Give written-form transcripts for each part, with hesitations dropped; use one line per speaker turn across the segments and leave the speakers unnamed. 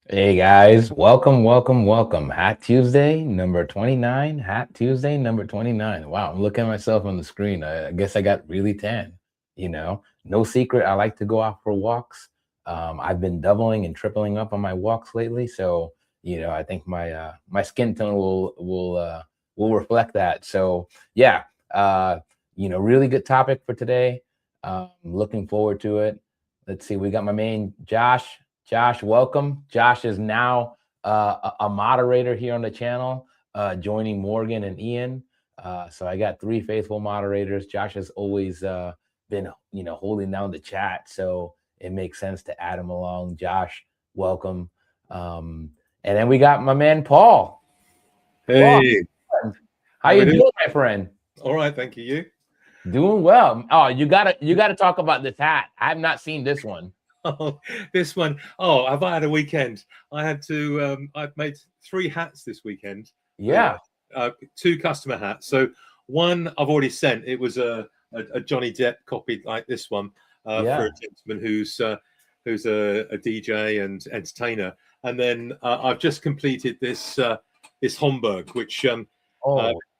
Hey guys, welcome. Hat Tuesday number 29. Hat Tuesday number 29. Wow, I'm looking at myself on the screen. I guess I got really tan. No secret. I like to go out for walks. I've been doubling and tripling up on my walks lately, so I think my skin tone will reflect that. So yeah, really good topic for today. Looking forward to it. Let's see, we got my main Josh. Josh, welcome. Josh is now a moderator here on the channel, joining Morgan and Ian. So I got three faithful moderators. Josh has always been, holding down the chat, so it makes sense to add him along. Josh, welcome. And then we got my man Paul.
Hey,
Paul, how you doing, my friend?
All right, thank you. You?
Doing well. Oh, you gotta talk about this hat. I have not seen this one.
Oh, this one. Oh, have I had a weekend? I've made 3 hats this weekend.
Yeah.
Two customer hats. So one I've already sent. It was a Johnny Depp copied like this one for a gentleman who's a DJ and entertainer. And then I've just completed this Homburg, which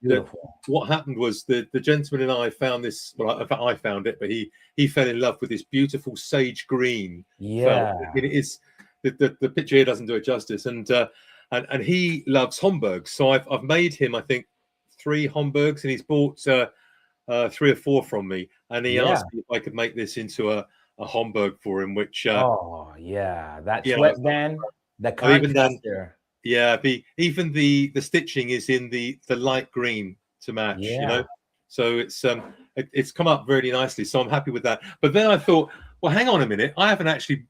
beautiful.
What happened was the gentleman and I found this. Well, in fact, I found it, but he fell in love with this beautiful sage green felt. It is the picture here doesn't do it justice, and he loves Homburgs. So I've made him, I think, 3 Homburgs, and he's bought 3 or 4 from me, and he asked me if I could make this into a Homburg for him. Which
that sweatband, the contrast there.
Yeah, even the stitching is in the light green to match, So it's come up very nicely. So I'm happy with that. But then I thought, well, hang on a minute, I haven't actually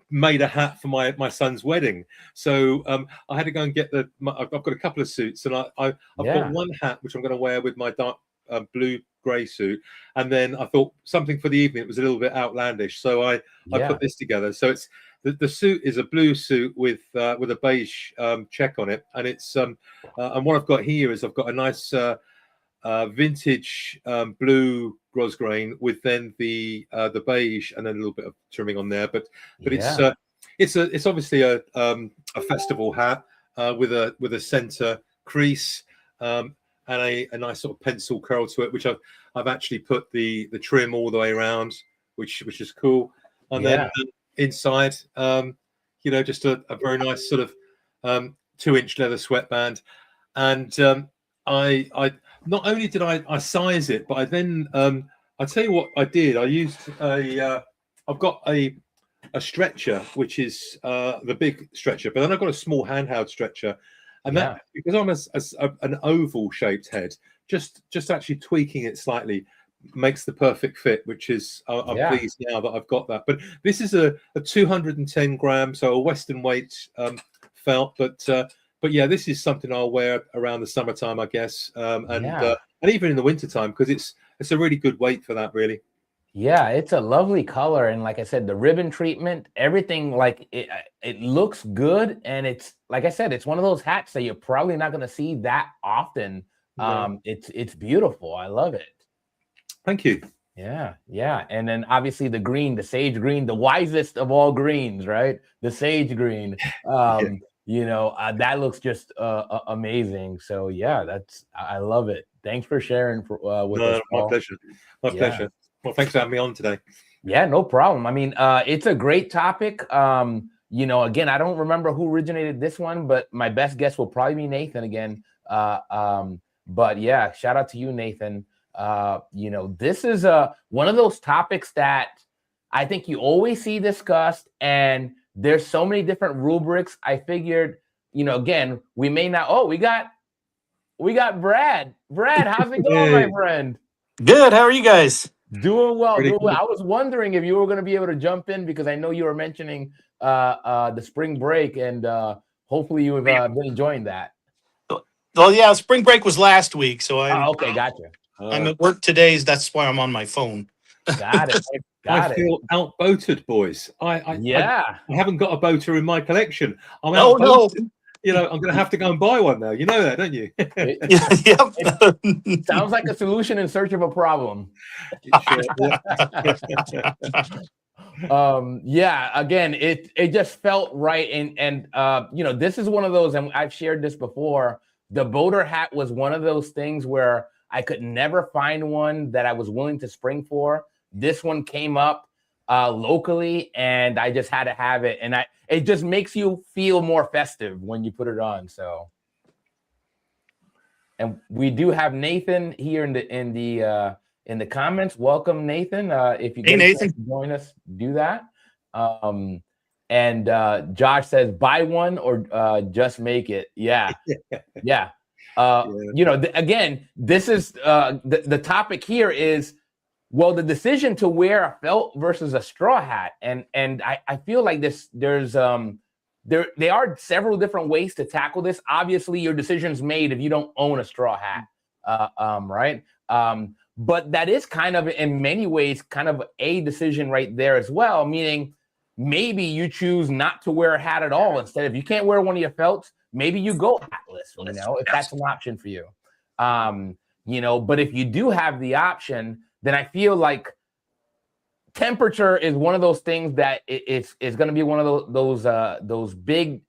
made a hat for my son's wedding. So I had to go and get I've got a couple of suits, and I've got one hat which I'm going to wear with my dark blue grey suit, and then I thought something for the evening. It was a little bit outlandish, so I put this together. So it's the suit is a blue suit with a beige check on it, and it's and what I've got here is I've got a nice vintage blue grosgrain with then the beige and then a little bit of trimming on there. But it's obviously a festival hat with a center crease and a nice sort of pencil curl to it, which I've actually put the trim all the way around, which is cool. And then inside, just a very nice sort of 2-inch leather sweatband. And I not only did I size it, but I then I tell you what I did. I used I've got a stretcher, which is the big stretcher, but then I've got a small handheld stretcher, and that because I'm an oval shaped head, just actually tweaking it slightly makes the perfect fit, which is I'm pleased now that I've got that. But this is a 210 gram, so a Western weight felt, but yeah, this is something I'll wear around the summertime, I guess, and even in the wintertime, because it's a really good weight for that, really.
Yeah, it's a lovely color, and like I said, the ribbon treatment, everything, like it looks good, and it's like I said, it's one of those hats that you're probably not going to see that often. It's beautiful. I love it.
Thank you.
Yeah, and then obviously the green, the sage green, the wisest of all greens, right? The sage green. That looks just amazing. So I love it. Thanks for sharing with us, Paul.
My pleasure. Well, thanks for having me on today.
Yeah, no problem. I mean, it's a great topic. Again, I don't remember who originated this one, but my best guess will probably be Nathan again. But yeah, shout out to you, Nathan. This is one of those topics that I think you always see discussed, and there's so many different rubrics. I figured, again, we may not. Oh, we got Brad. Brad, how's it going, my friend?
Good. How are you guys?
Doing well. I was wondering if you were going to be able to jump in, because I know you were mentioning the spring break, and hopefully you have been enjoying that.
Well, yeah, spring break was last week, so
okay, gotcha.
I'm at work today. That's why I'm on my phone.
Got it.
I feel outboated, boys. I haven't got a boater in my collection. I'm outboated. No. I'm going to have to go and buy one now. You know that, don't you?
It sounds like a solution in search of a problem. Yeah, again, it just felt right. And this is one of those, and I've shared this before. The boater hat was one of those things where I could never find one that I was willing to spring for. This one came up locally, and I just had to have it. And it just makes you feel more festive when you put it on. So, and we do have Nathan here in the comments. Welcome, Nathan. If you
Hey, Nathan.
join us, do that. And Josh says, buy one or just make it. Yeah. Yeah. Again, this is the topic here is, well, the decision to wear a felt versus a straw hat. And I feel like there are several different ways to tackle this. Obviously, your decision's made if you don't own a straw hat, right? But that is kind of, in many ways, kind of a decision right there as well, meaning maybe you choose not to wear a hat at all. Instead, if you can't wear one of your felts, maybe you go hatless, if that's an option for you. But if you do have the option, then I feel like temperature is one of those things that it's going to be one of those big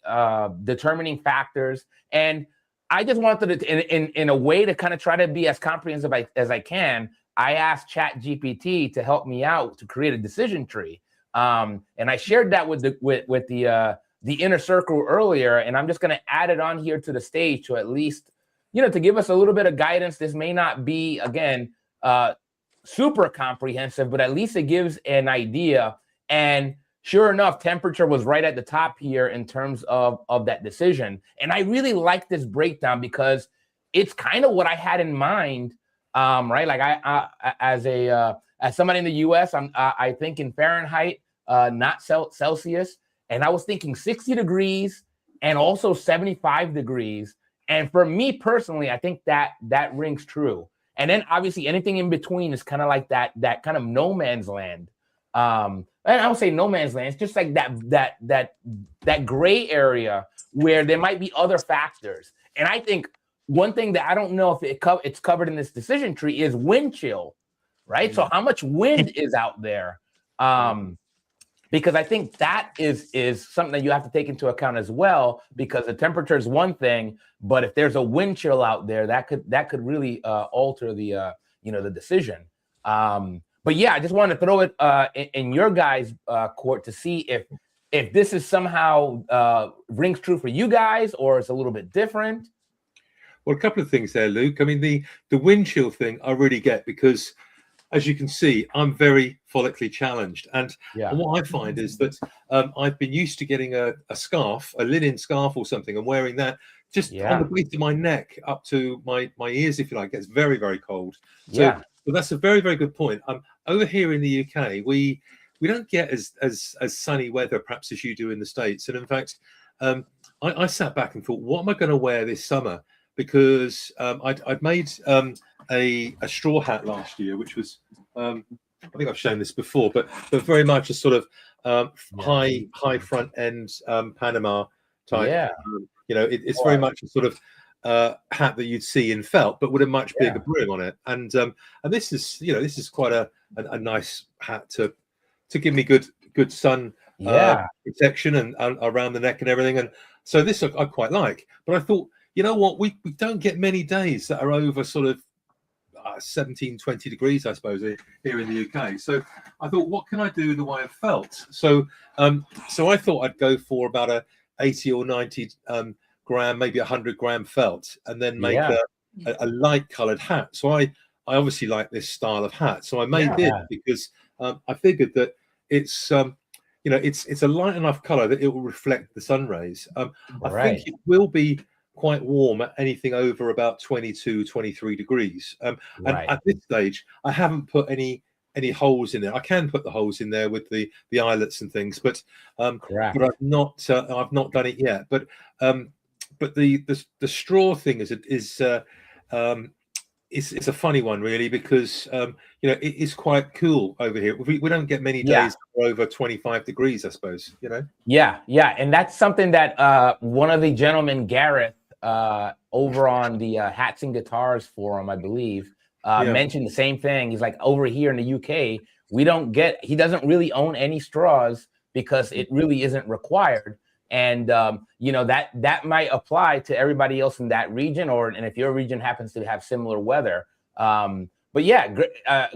determining factors. And I just wanted to, in a way, to kind of try to be as comprehensive as I can. I asked ChatGPT to help me out to create a decision tree, and I shared that with the inner circle earlier. And I'm just going to add it on here to the stage to at least, to give us a little bit of guidance. This may not be, again, super comprehensive, but at least it gives an idea. And sure enough, temperature was right at the top here in terms of that decision. And I really like this breakdown because it's kind of what I had in mind, right? Like I as somebody in the U.S., I think in Fahrenheit, not Celsius, and I was thinking 60 degrees and also 75 degrees. And for me personally, I think that rings true. And then obviously anything in between is kind of like that kind of no man's land. And I don't say no man's land. It's just like that gray area where there might be other factors. And I think one thing that I don't know if it's covered in this decision tree is wind chill, right? So how much wind is out there? Because I think that is something that you have to take into account as well, because the temperature is one thing, but if there's a wind chill out there, that could really alter the the decision. But yeah, I just wanted to throw it in your guys' court to see if this is somehow rings true for you guys, or it's a little bit different.
Well, a couple of things there, Luke. I mean, the wind chill thing I really get, because as you can see, I'm very follically challenged. And what I find is that I've been used to getting a scarf, a linen scarf or something, and wearing that just on the base of my neck up to my ears, if you like. It's very, very cold. So that's a very, very good point. Over here in the UK, we don't get as sunny weather perhaps as you do in the States. And in fact, I sat back and thought, what am I going to wear this summer? Because I'd made a straw hat last year, which was I think I've shown this before, but very much a sort of high front end Panama type. It's very much a sort of hat that you'd see in felt, but with a much bigger brim on it. And this is quite a nice hat to give me good sun protection and around the neck and everything. And so this I quite like. But I thought, you know what, we don't get many days that are over sort of 17, 20 degrees, I suppose, here in the UK. So I thought, what can I do in the way of felt? So I thought I'd go for about a 80 or 90 gram, maybe 100 gram felt, and then make a light colored hat. So I obviously like this style of hat. So I made this because I figured that it's it's a light enough color that it will reflect the sun rays. I think it will be quite warm at anything over about 22, 23 degrees. And at this stage, I haven't put any holes in there. I can put the holes in there with the eyelets and things, but I've not done it yet. But the straw thing is a funny one, really, because it is quite cool over here. We don't get many days over 25 degrees, I suppose.
And that's something that one of the gentlemen, Gareth, over on the Hats and Guitars forum, I believe,
Yeah.
mentioned the same thing. He's like, over here in the UK, he doesn't really own any straws because it really isn't required. And that might apply to everybody else in that region, and if your region happens to have similar weather. But yeah,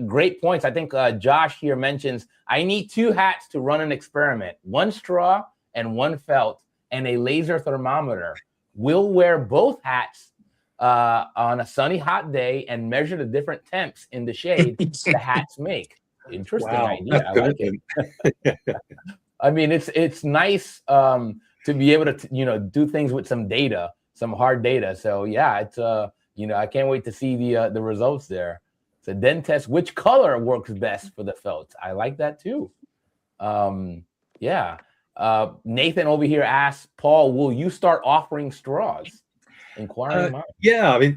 great points. I think Josh here mentions, I need 2 hats to run an experiment: 1 straw and 1 felt, and a laser thermometer. We'll wear both hats on a sunny, hot day and measure the different temps in the shade the hats make. Interesting
Wow.
idea. I like it. I mean, it's nice to be able to do things with some data, some hard data. So yeah, it's I can't wait to see the results there. So then test which color works best for the felt. I like that too. Yeah. Nathan over here asks, Paul, will you start offering straws? Inquiring mind.
Yeah, I mean,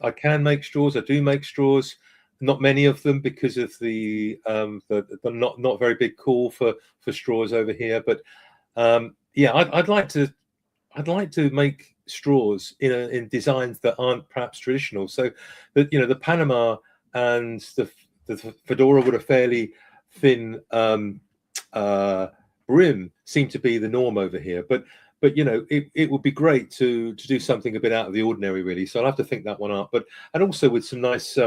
I can make straws. I do make straws. Not many of them because of the not very big call for straws over here. But yeah, I'd like to make straws in designs that aren't perhaps traditional. So that the Panama and the fedora with a fairly thin brim seem to be the norm over here. But it would be great to do something a bit out of the ordinary, really. So I'll have to think that one up. And also with some nice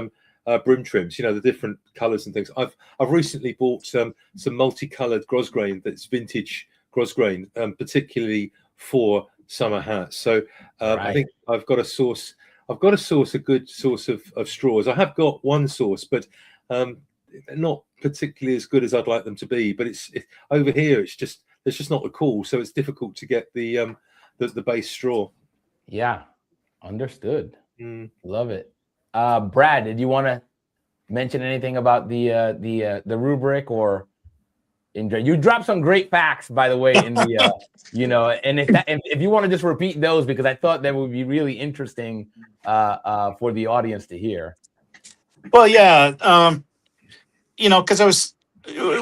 brim trims, the different colours and things. I've recently bought some multicoloured grosgrain that's vintage grosgrain, particularly for summer hats. So
Right.
I think I've got to source a good source of straws. I have got one source, but not particularly as good as I'd like them to be. But it's over here. It's just not the call, so it's difficult to get the base straw.
Yeah, understood. Love it. Brad, did you want to mention anything about the rubric, or you dropped some great facts, by the way, in the and if you want to just repeat those, because I thought that would be really interesting for the audience to hear.
Well, yeah, because I was,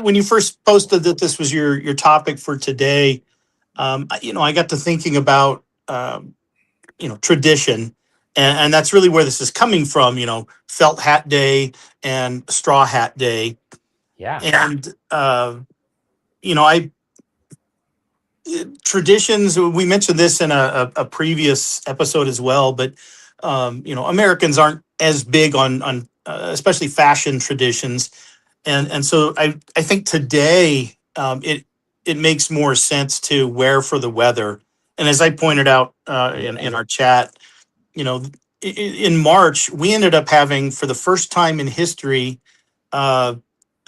when you first posted that this was your topic for today, I got to thinking about tradition, and that's really where this is coming from. Felt hat day and straw hat day.
Yeah.
And I traditions. We mentioned this in a previous episode as well, but Americans aren't as big on especially fashion traditions, and so I think today it makes more sense to wear for the weather. And as I pointed out in our chat, in March we ended up having, for the first time in history,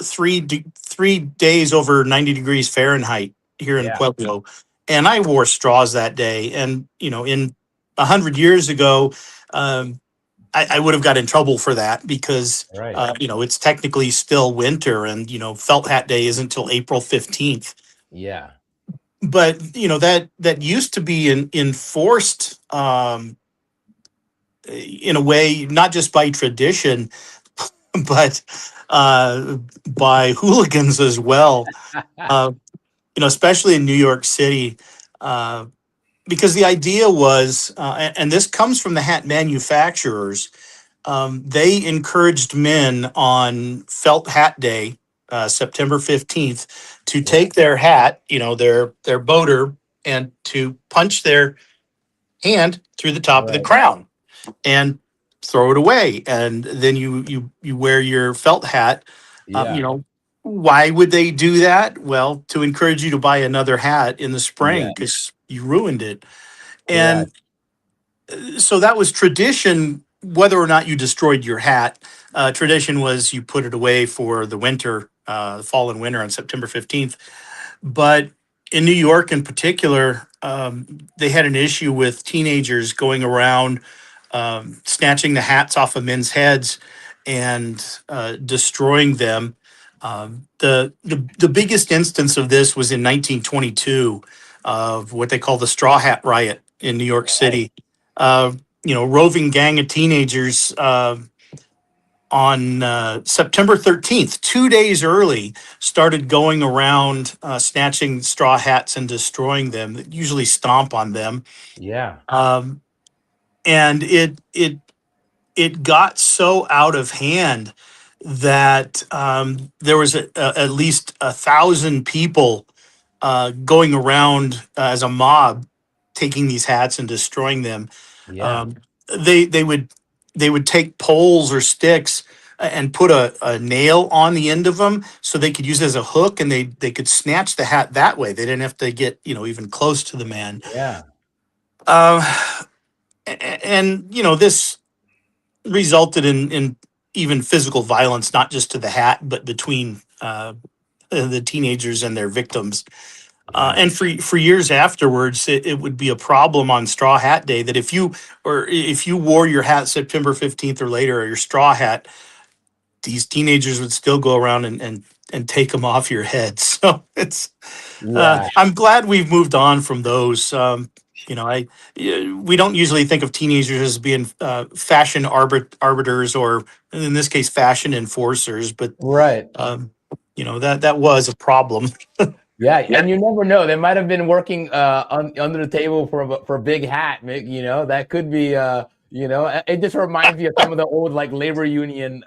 3 days over 90 degrees Fahrenheit here in Pueblo, and I wore straws that day. And in 100 years ago, I would have got in trouble for that because it's technically still winter, and felt hat day isn't until April 15th.
Yeah.
But that used to be enforced in a way, not just by tradition, but by hooligans as well. Especially in New York City, because the idea was, and this comes from the hat manufacturers, they encouraged men on Felt Hat Day, September 15th, to take their hat, their boater, and to punch their hand through the top of the crown and throw it away. And then you wear your felt hat. Why would they do that? Well, to encourage you to buy another hat in the spring because you ruined it. And so that was tradition, whether or not you destroyed your hat. Tradition was you put it away for the winter, fall and winter on September 15th. But in New York in particular, they had an issue with teenagers going around snatching the hats off of men's heads and destroying them. The biggest instance of this was in 1922, of what they call the Straw Hat Riot in New York City. Roving gang of teenagers on September 13th, 2 days early, started going around snatching straw hats and destroying them. They usually stomp on them.
Yeah.
And it it got so out of hand that there was at least 1,000 people going around as a mob, taking these hats and destroying them.
Yeah.
Um, they would take poles or sticks and put a nail on the end of them so they could use it as a hook, and they could snatch the hat that way. They didn't have to get even close to the man.
Yeah.
Uh, and this resulted in even physical violence, not just to the hat, but between the teenagers and their victims.
Yeah.
And for years afterwards, it would be a problem on Straw Hat Day that if you wore your hat September 15th or later, or your straw hat, these teenagers would still go around and take them off your head. So
Yeah.
I'm glad we've moved on from those. We don't usually think of teenagers as being fashion arbiters, or in this case, fashion enforcers, but
Right.
that was a problem.
Yeah, and you never know. They might have been working under the table for a big hat. That could be. It just reminds me of some of the old like labor union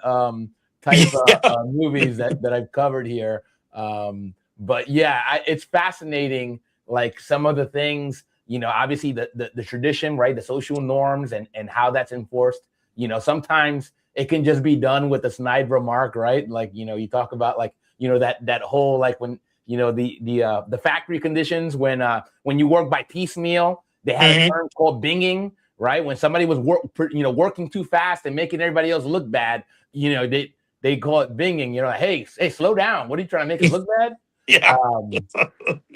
type
Yeah.
movies that I've covered here. But yeah, it's fascinating. Like some of the things, obviously the tradition, right? The social norms and how that's enforced. Sometimes it can just be done with a snide remark, right? Like you talk about like that whole like when. The factory conditions when you work by piecemeal, they had a term called binging, right? When somebody was working too fast and making everybody else look bad, they call it binging. Hey, slow down. What are you trying to make it look bad?
Yeah.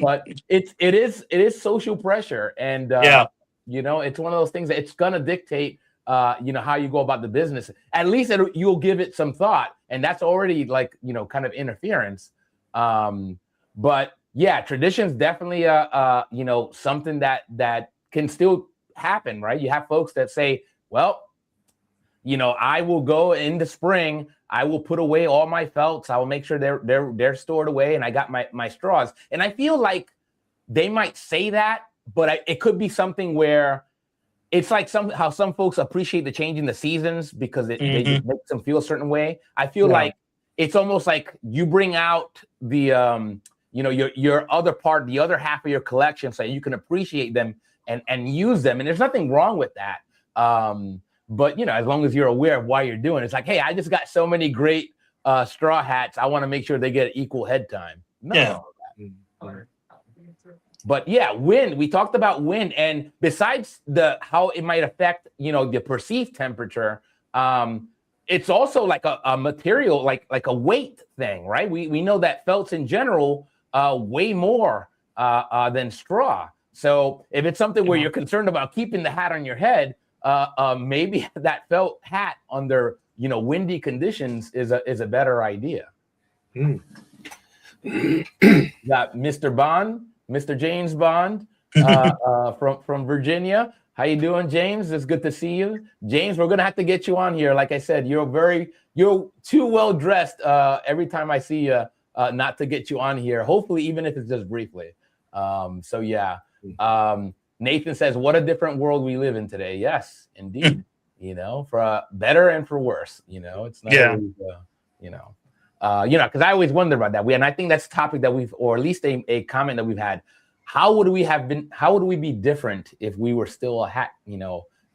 But it is social pressure, and
Yeah.
it's one of those things that it's gonna dictate how you go about the business. At least you'll give it some thought, and that's already like kind of interference. But yeah, tradition's definitely something that can still happen, right? You have folks that say, well, I will go in the spring, I will put away all my felts, I will make sure they're stored away, and I got my straws. And I feel like they might say that, but it could be something where it's like how some folks appreciate the change in the seasons because they just makes them feel a certain way. I feel like it's almost like you bring out the your other part, the other half of your collection, so you can appreciate them and use them. And there's nothing wrong with that. But as long as you're aware of why you're doing it, it's like, hey, I just got so many great straw hats. I want to make sure they get equal head time. Nothing wrong with that. But yeah, wind. We talked about wind, and besides how it might affect the perceived temperature, it's also like a material, like a weight thing, right? We know that felts in general weigh more than straw. So if it's something where you're concerned about keeping the hat on your head, maybe that felt hat under windy conditions is a better idea. Got Mr. Bond, Mr. James Bond from Virginia. How you doing, James? It's good to see you. James, we're gonna have to get you on here. Like I said, you're too well dressed every time I see you not to get you on here. Hopefully, even if it's just briefly. So yeah. Nathan says, what a different world we live in today. Yes, indeed. For better and for worse. It's not always, because I always wonder about that. And I think that's a topic that or at least a comment that we've had. How would we be different if we were still a hat,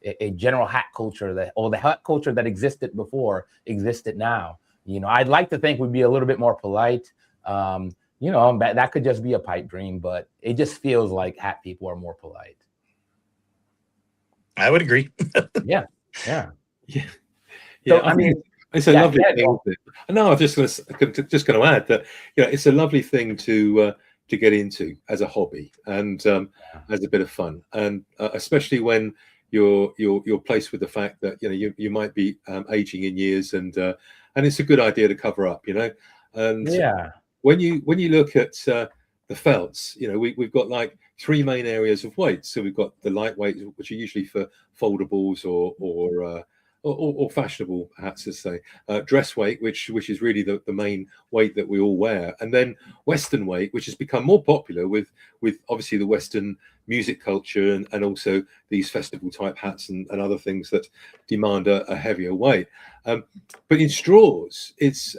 a general hat culture the hat culture that existed before existed now? I'd like to think we'd be a little bit more polite. That could just be a pipe dream, but it just feels like hat people are more polite.
I would agree.
Yeah.
So,
I mean,
it's a lovely thing. No, I'm just going to add that it's a lovely thing to get into as a hobby and as a bit of fun, and especially when you're placed with the fact that you might be aging in years, and it's a good idea to cover up, and when you look at the felts, we've got like three main areas of weight. So we've got the lightweight, which are usually for foldables or or fashionable hats, let's say, dress weight, which is really the main weight that we all wear, and then Western weight, which has become more popular with obviously the Western music culture and also these festival type hats and other things that demand a heavier weight. But in straws, it's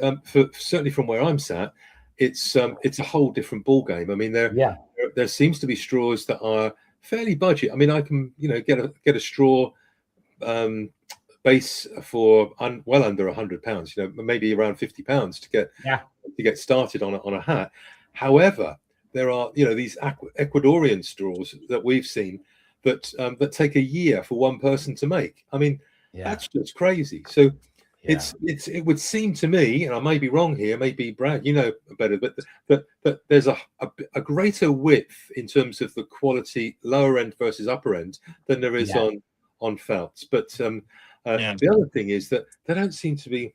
certainly from where I'm sat, it's a whole different ball game. I mean, there seems to be straws that are fairly budget. I mean, I can get a straw base for well under £100, maybe around £50 to get started on a hat. However, there are these Ecuadorian straws that we've seen that take a year for one person to make. I mean, that's just crazy. So it would seem to me, and I may be wrong here, maybe Brad, better, but there's a greater width in terms of the quality, lower end versus upper end, than there is on felts. But the other thing is that they don't seem to be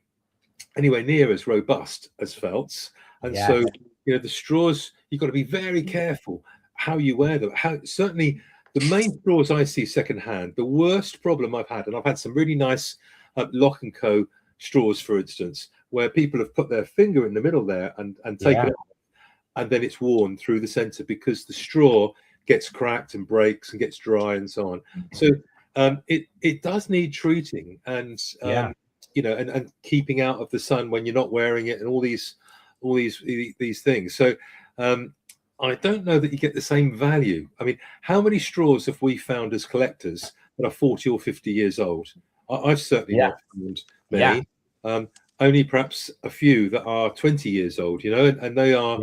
anywhere near as robust as felts, and so the straws, you've got to be very careful how you wear them. Certainly the main straws I see secondhand, the worst problem I've had, and I've had some really nice Lock and Co straws, for instance, where people have put their finger in the middle there and taken it off, and then it's worn through the center because the straw gets cracked and breaks and gets dry and so on. So it does need treating and and keeping out of the sun when you're not wearing it and all these things. So I don't know that you get the same value. I mean, how many straws have we found as collectors that are 40 or 50 years old? I've certainly not found many. Only perhaps a few that are 20 years old, and they are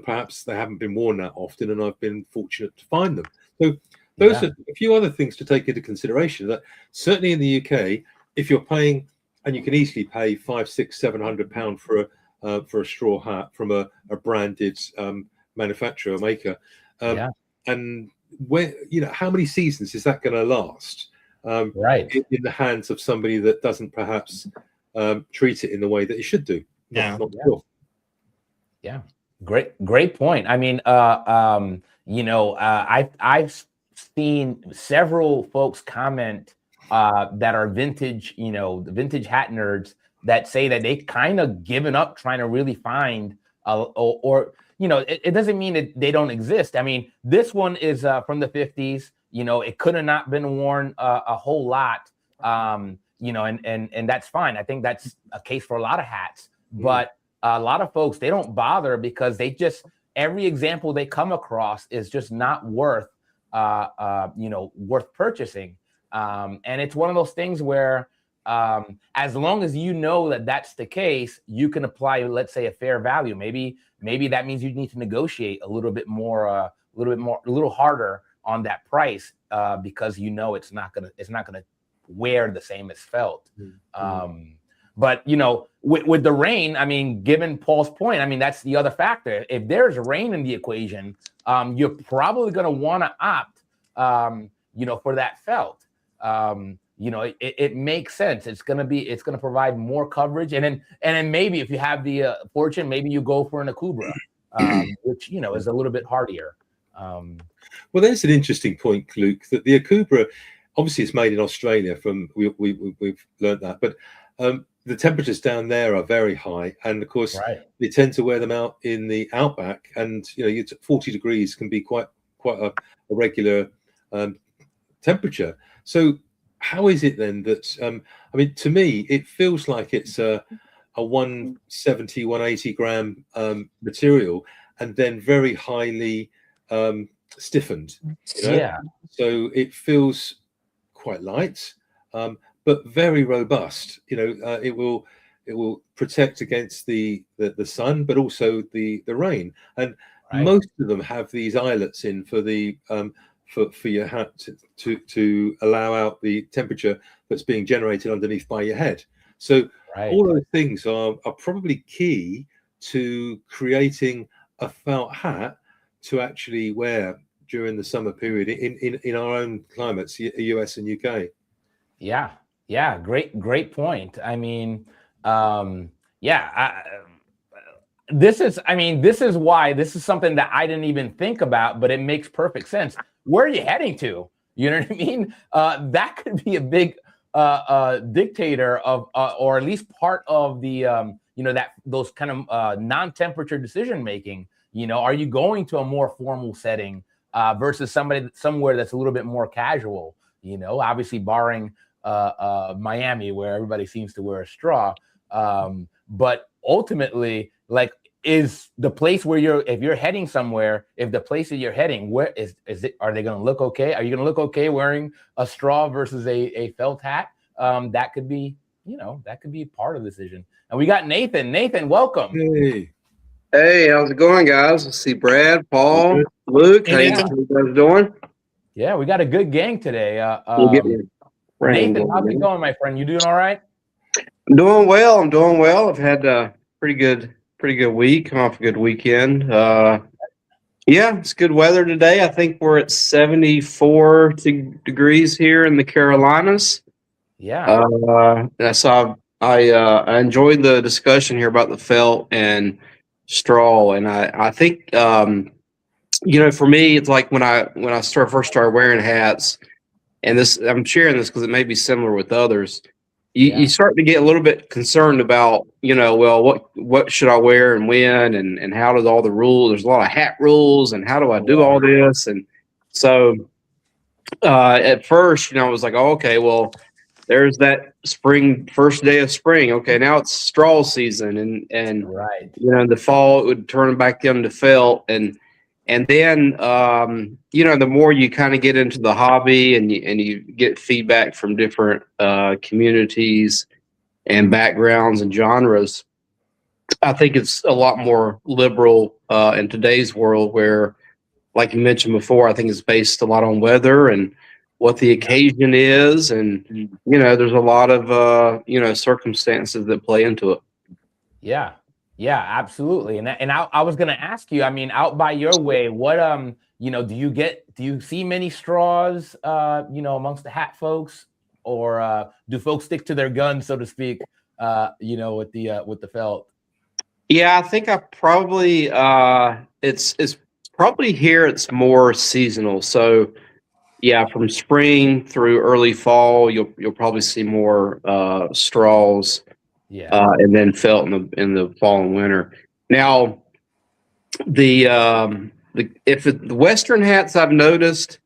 perhaps they haven't been worn that often, and I've been fortunate to find them. So those are a few other things to take into consideration. That certainly in the UK, if you're paying, and you can easily pay £500, £600, for a straw hat from a branded manufacturer maker, and where how many seasons is that going to last? In the hands of somebody that doesn't perhaps treat it in the way that it should do.
Great point. I mean, I've seen several folks comment that are vintage, the vintage hat nerds, that say that they kind of given up trying to really find it doesn't mean that they don't exist. I mean, this one is from the 50s. It could have not been worn a whole lot, and that's fine. I think that's a case for a lot of hats, but a lot of folks, they don't bother because every example they come across is just not worth purchasing. And it's one of those things where as long as that's the case, you can apply, let's say, a fair value. Maybe that means you need to negotiate a little harder on that price because it's not gonna wear the same as felt. But with the rain, I mean, given Paul's point, I mean, that's the other factor. If there's rain in the equation, you're probably gonna want to opt for that felt. It makes sense. It's gonna provide more coverage, and then maybe if you have the fortune, maybe you go for an Akubra, which is a little bit hardier.
Well, there's an interesting point, Luke, that the Akubra, obviously it's made in Australia. We've learned that, but the temperatures down there are very high, and of course they tend to wear them out in the outback, and 40 degrees can be quite a regular temperature. So how is it then that I mean, to me it feels like it's a 170 180 gram material, and then very highly stiffened, so it feels quite light, but very robust. It will protect against the sun, but also the rain, and most of them have these eyelets in for the for your hat to allow out the temperature that's being generated underneath by your head. So all those things are probably key to creating a felt hat to actually wear during the summer period in our own climates, US and UK.
Yeah, great point. I mean, this is something that I didn't even think about, but it makes perfect sense. Where are you heading to? You know what I mean? That could be a big dictator of, or at least part of the, that those kind of non-temperature decision making. Are you going to a more formal setting versus somewhere that's a little bit more casual? Obviously barring Miami, where everybody seems to wear a straw. But ultimately, like, is the place where if you're heading somewhere, if the place that you're heading, where is it? Are they going to look okay? Are you going to look okay wearing a straw versus a felt hat? That could be, that could be part of the decision. And we got Nathan. Nathan, welcome.
Hey, how's it going, guys? Let's see, Brad, Paul, Luke. How you guys doing?
Yeah, we got a good gang today. Nathan, how's it going, my friend? You doing all right?
I'm doing well. I've had a pretty good week. Come off a good weekend. Yeah, it's good weather today. I think we're at 74 degrees here in the Carolinas.
Yeah.
I enjoyed the discussion here about the felt and straw, and I think for me, it's like when I first started wearing hats, and this I'm sharing this because it may be similar with others. You start to get a little bit concerned about, well, what should I wear and when, and how does all the rules, there's a lot of hat rules, and how do I do all this? And so at first, I was like, oh, okay, well, there's that first day of spring. Okay, now it's straw season, and
right.
In the fall it would turn back into felt, and then the more you kind of get into the hobby and you get feedback from different communities and backgrounds and genres, I think it's a lot more liberal in today's world, where, like you mentioned before, I think it's based a lot on weather and what the occasion is, and there's a lot of circumstances that play into it.
Yeah, absolutely. And I was going to ask you, I mean, out by your way, what do you see many straws amongst the hat folks, or do folks stick to their guns, so to speak, with the felt?
Yeah, I think I probably it's probably here it's more seasonal. So yeah, from spring through early fall, you'll probably see more straws.
Yeah.
And then felt in the fall and winter. Now, the Western hats I've noticed,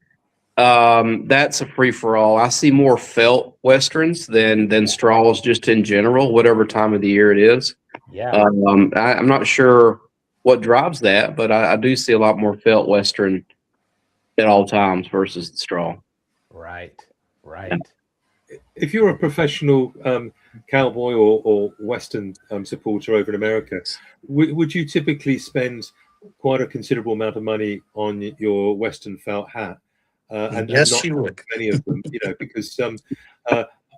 that's a free for all. I see more felt Westerns than straws, just in general, whatever time of the year it is.
Yeah.
I'm not sure what drives that, but I do see a lot more felt Western at all times versus the straw.
Right.
If you're a professional cowboy or Western supporter over in America, would you typically spend quite a considerable amount of money on your Western felt hat?
Yes,
and
you would.
Many of them, because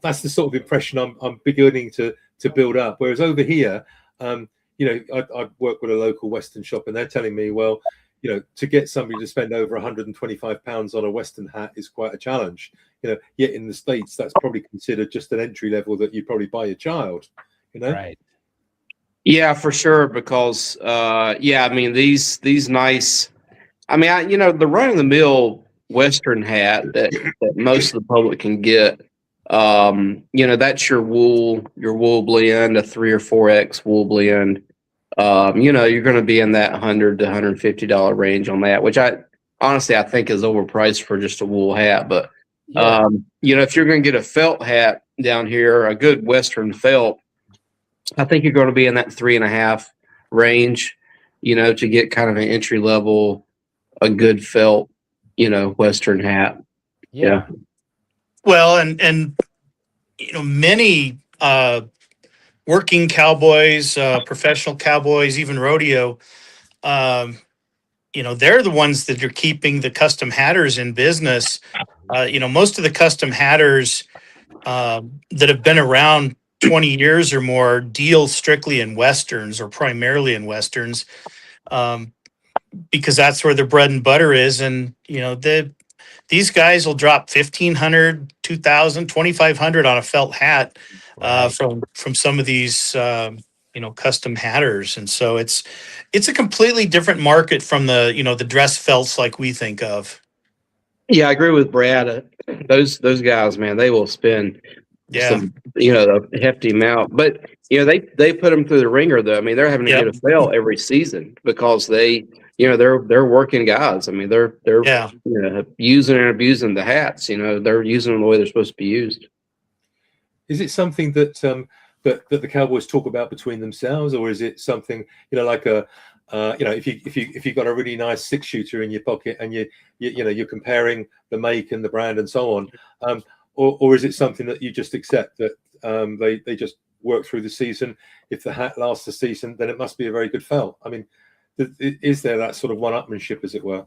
that's the sort of impression I'm beginning to build up. Whereas over here, I work with a local Western shop, and they're telling me, well, to get somebody to spend over £125 on a Western hat is quite a challenge. Yet in the States, that's probably considered just an entry level that you probably buy your child.
Right.
Yeah, for sure. Because I mean, these nice. I mean, the run of the mill Western hat that most of the public can get. That's your wool blend, a 3 or 4X wool blend. You're going to be in that $100 to $150 range on that, which I think is overpriced for just a wool hat. But if you're going to get a felt hat down here, a good Western felt, I think you're going to be in that 3.5 range. To get kind of an entry level, a good felt, Western hat.
Yeah.
Well, and many working cowboys, professional cowboys, even rodeo, they're the ones that are keeping the custom hatters in business. Most of the custom hatters that have been around 20 years or more deal strictly in Westerns, or primarily in Westerns, because that's where their bread and butter is. And, these guys will drop $1,500, $2,000, $2,500 on a felt hat from some of these custom hatters. And so it's a completely different market from the the dress felts like we think of.
Yeah, I agree with Brad. Those guys, man, they will spend
Yeah.
a hefty amount. But they put them through the ringer though. I mean, they're having to
Yep.
get a fail every season because they're working guys. I mean, they're
Yeah.
using and abusing the hats. They're using them the way they're supposed to be used.
Is it something that that the Cowboys talk about between themselves, or is it something like a if you've got a really nice 6-shooter in your pocket and you're comparing the make and the brand and so on, or is it something that you just accept that they just work through the season? If the hat lasts the season, then it must be a very good felt. I mean, is there that sort of one-upmanship, as it were?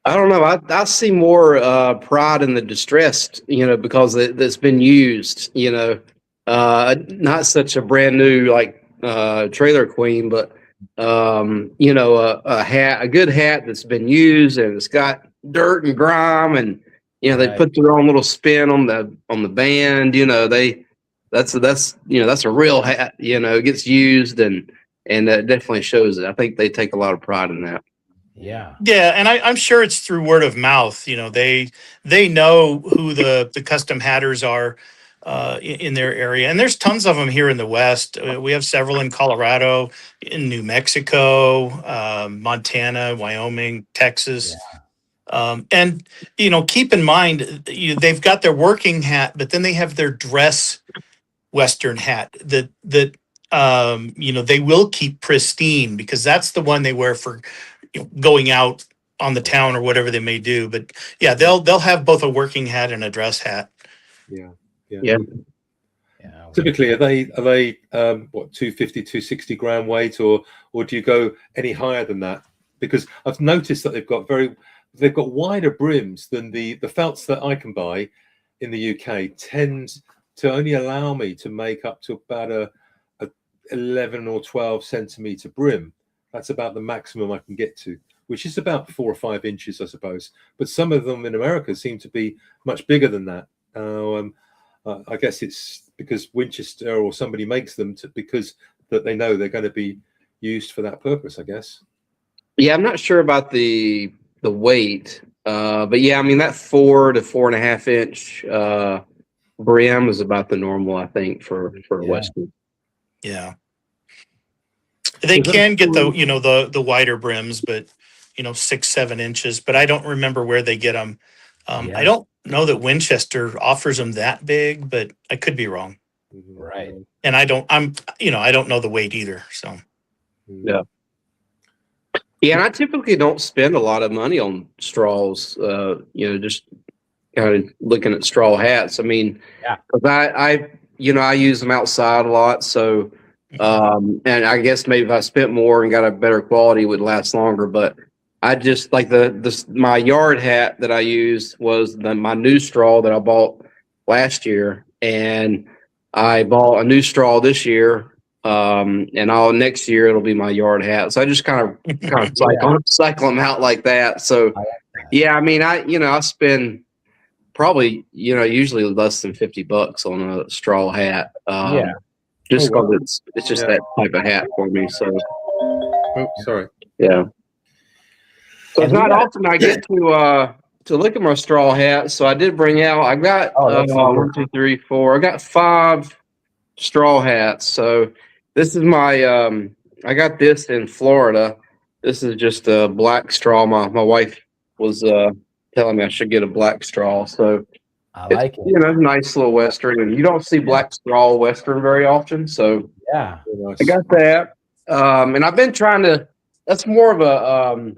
I don't know. I see more pride in the distressed, because that's been used, not such a brand new like Trailer Queen, but a good hat that's been used and it's got dirt and grime, and they put their own little spin on the band. That's a real hat. It gets used and that definitely shows it. I think they take a lot of pride in that.
Yeah.
Yeah, and I'm sure it's through word of mouth. They know who the custom hatters are in their area, and there's tons of them here in the West. We have several in Colorado, in New Mexico, Montana, Wyoming, Texas. And keep in mind, they've got their working hat, but then they have their dress Western hat that they will keep pristine, because that's the one they wear for going out on the town or whatever they may do. But yeah, they'll have both a working hat and a dress hat.
Yeah.
Typically, are they what, 250, 260 gram weight, or do you go any higher than that? Because I've noticed that they've got wider brims than the felts that I can buy in the UK tend to only allow me to make up to about a 11 or 12 centimeter brim. That's about the maximum I can get to, which is about 4 or 5 inches, I suppose. But some of them in America seem to be much bigger than that. I guess it's because Winchester or somebody makes them because that they know they're going to be used for that purpose, I guess.
Yeah, I'm not sure about the weight, but yeah, I mean that 4 to 4.5 inch brim is about the normal, I think, for a Western.
Yeah, they can get the wider brims, but 6-7 inches. But I don't remember where they get them. I don't know that Winchester offers them that big, but I could be wrong.
Right.
And I don't know the weight either. So
yeah. Yeah, and I typically don't spend a lot of money on straws. Just kind of looking at straw hats. I mean, because I use them outside a lot, so and I guess maybe if I spent more and got a better quality, it would last longer. But I just like my yard hat that I used was my new straw that I bought last year, and I bought a new straw this year. And next year it'll be my yard hat. So I just kind of cycle them out like that. So yeah, I mean, I spend probably, usually less than $50 on a straw hat. Just because it's just that type of hat for me. So,
sorry.
Yeah. So it's not often I get to look at my straw hat. So I did bring out, I got 1, 2, 3, 4. I got 5 straw hats. So this is my, I got this in Florida. This is just a black straw. My wife was telling me I should get a black straw. So
I like it.
Nice little Western, and you don't see black straw Western very often. So
yeah,
I got that. And I've been trying to. That's more of a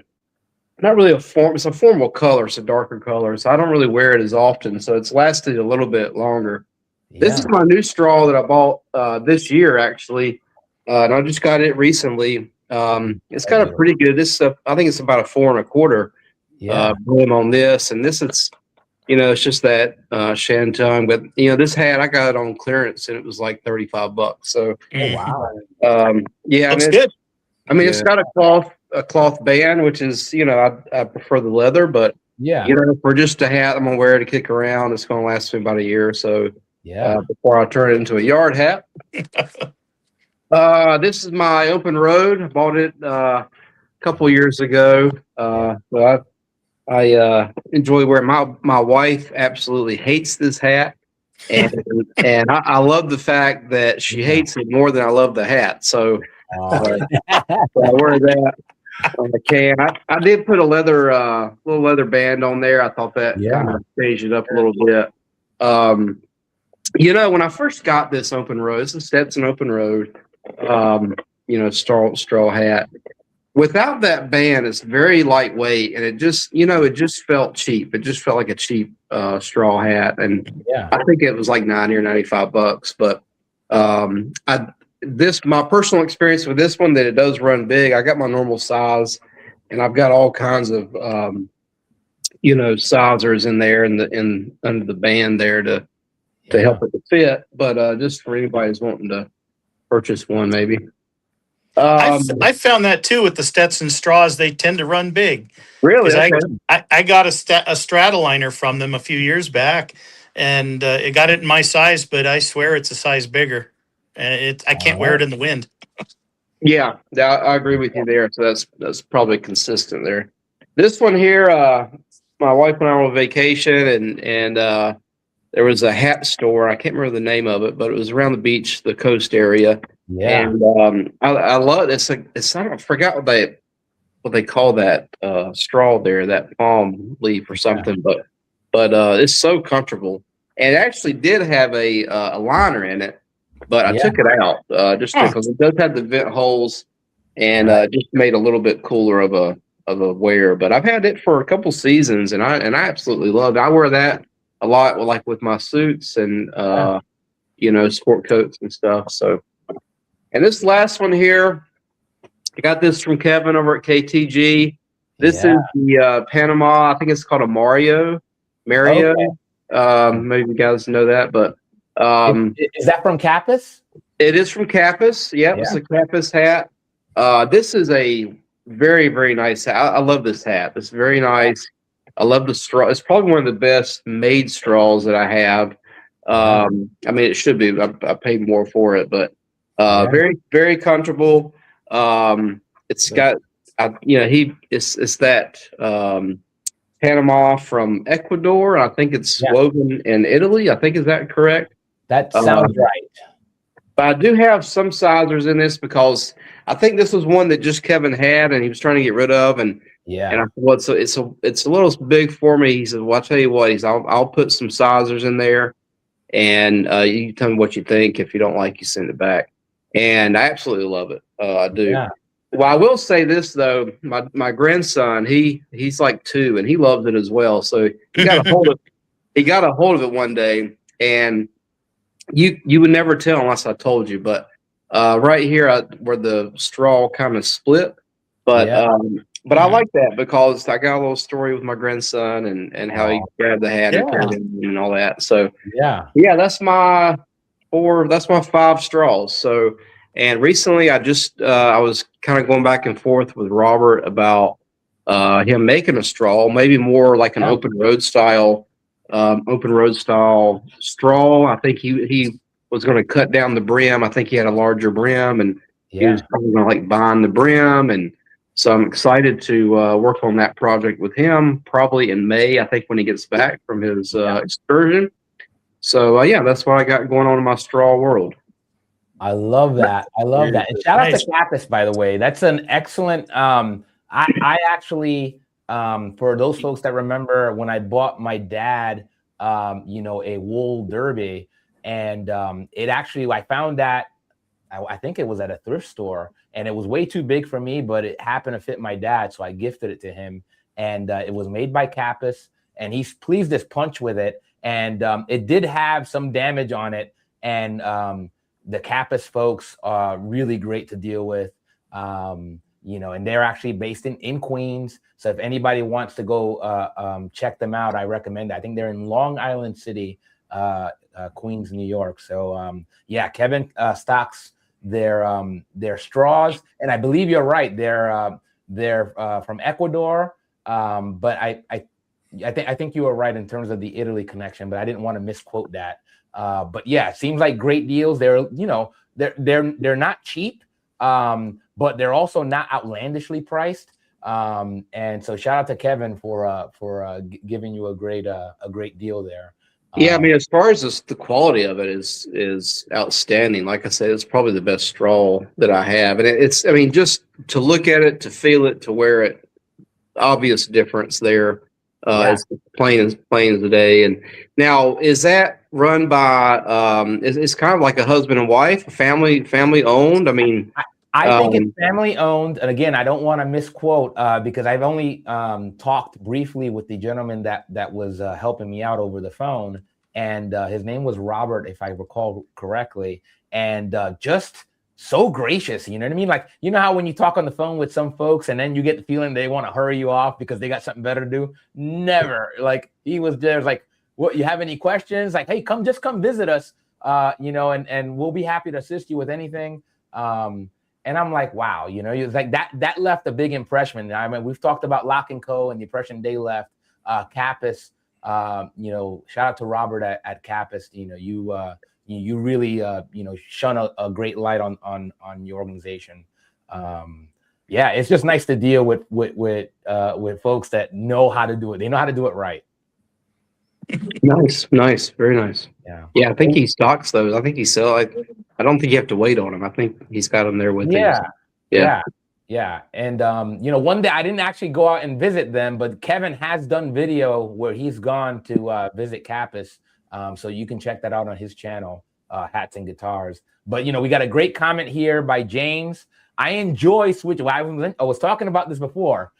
not really a form. It's a formal color. It's a darker color, so I don't really wear it as often. So it's lasted a little bit longer. Yeah. This is my new straw that I bought this year, actually, and I just got it recently. It's kind of pretty good. This I think it's about a 4 1/4 brim on this, and this is. It's just that Shantung, but this hat I got it on clearance and it was like $35. So
wow,
yeah, looks good.
I mean, it's got a cloth band, which is I prefer the leather, but for just a hat, I'm gonna wear it to kick around. It's gonna last me about a year or so. Before I turn it into a yard hat. This is my open road. I bought it a couple years ago. So I enjoy wearing. My wife absolutely hates this hat. and I love the fact that she hates it more than I love the hat. So I wear that on the can. I did put a little leather band on there. I thought that kind of changed it up a little bit. When I first got this open road, it's a Stetson open road, straw hat. Without that band, it's very lightweight, and it just felt cheap. It just felt like a cheap straw hat, and I think it was like $90 or $95. But my personal experience with this one, that it does run big. I got my normal size, and I've got all kinds of sizers in there and under the band there to help it to fit. But just for anybody who's wanting to purchase one, maybe.
I found that too with the Stetson straws. They tend to run big.
Really?
Okay. I got a Stratoliner from them a few years back, and it got it in my size, but I swear it's a size bigger. I can't wear it in the wind.
Yeah, I agree with you there. So that's probably consistent there. This one here, my wife and I were on vacation, and there was a hat store. I can't remember the name of it, but it was around the beach, the coast area. Yeah. And I love it. I forgot what they call that straw there, that palm leaf or something. But it's so comfortable. And it actually did have a liner in it, but I took it out just because it does have the vent holes, and just made a little bit cooler of a wear. But I've had it for a couple seasons, and I absolutely love it. I wear that a lot, like with my suits and sport coats and stuff. So, and this last one here, I got this from Kevin over at KTG. This is the Panama. I think it's called a Mario. Okay. Maybe you guys know that, but
is that from Kappas?
It is from Kappas. Yeah, it's a Kappas hat. This is a very, very nice hat. I love this hat. It's very nice. I love the straw. It's probably one of the best made straws that I have. I mean, it should be. I paid more for it, but very, very comfortable. It's got, it's that Panama from Ecuador. I think it's woven in Italy. I think, is that correct?
That sounds right.
But I do have some sizers in this because I think this was one that just Kevin had and he was trying to get rid of. And I said, well, it's a little big for me. He said, well, I'll tell you what, I'll put some sizers in there, and you tell me what you think. If you don't like, you send it back. And I absolutely love it. I do. Yeah. Well, I will say this though, my grandson, he's like 2 and he loves it as well. So he got a hold of it one day, and you would never tell unless I told you, but right here where the straw kind of split, but I like that because I got a little story with my grandson and how he grabbed the hat and carried it and all that. So that's my 5 straws. So, and recently I was kind of going back and forth with Robert about him making a straw, maybe more like an open road style straw. I think he was going to cut down the brim. I think he had a larger brim, and he was probably going to like bind the brim. And so I'm excited to work on that project with him probably in May, I think, when he gets back from his excursion. So that's what I got going on in my straw world.
I love that. And shout out to Kappas, by the way. That's an excellent. I actually, for those folks that remember, when I bought my dad, a wool derby, and it actually, I found that, I think it was at a thrift store, and it was way too big for me, but it happened to fit my dad, so I gifted it to him, and it was made by Kappas, and he's pleased as punch with it, and it did have some damage on it, and the Kappas folks are really great to deal with, and they're actually based in Queens. So if anybody wants to go check them out, I recommend it. I think they're in Long Island City, Queens, New York. So Kevin stocks their straws, and I believe you're right. They're from Ecuador, but I think you were right in terms of the Italy connection, but I didn't want to misquote that. But it seems like great deals. They're not cheap, but they're also not outlandishly priced. And so shout out to Kevin for giving you a great deal there.
Yeah, I mean, as far as the quality of it is outstanding. Like I said, it's probably the best straw that I have, and it's, I mean, just to look at it, to feel it, to wear it, obvious difference there. It's plain as the day. And now, is that run by? It's kind of like a husband and wife, family owned. I mean,
I think it's family owned. And again, I don't want to misquote because I've only talked briefly with the gentleman that was helping me out over the phone. And his name was Robert, if I recall correctly. And just so gracious, you know what I mean? Like, you know how when you talk on the phone with some folks and then you get the feeling they want to hurry you off because they got something better to do? Never. Like, he was there, like, what, you have any questions? Like, hey, just come visit us, you know, and we'll be happy to assist you with anything. And I'm like, wow, you know, it's like that left a big impression. I mean, we've talked about Lock & Co. and the impression they left. Kappas, you know, shout out to Robert at Kappas. You know, you really, you know, shone a great light on your organization. Yeah, it's just nice to deal with folks that know how to do it. They know how to do it right.
Nice, very nice. Yeah. I think he stocks those. I think he sells. I don't think you have to wait on him. I think he's got them there with him.
Yeah. And you know, one day I didn't actually go out and visit them, but Kevin has done video where he's gone to visit Kappas. So you can check that out on his channel, Hats and Guitars. But you know, we got a great comment here by James. I enjoy switching. I was talking about this before.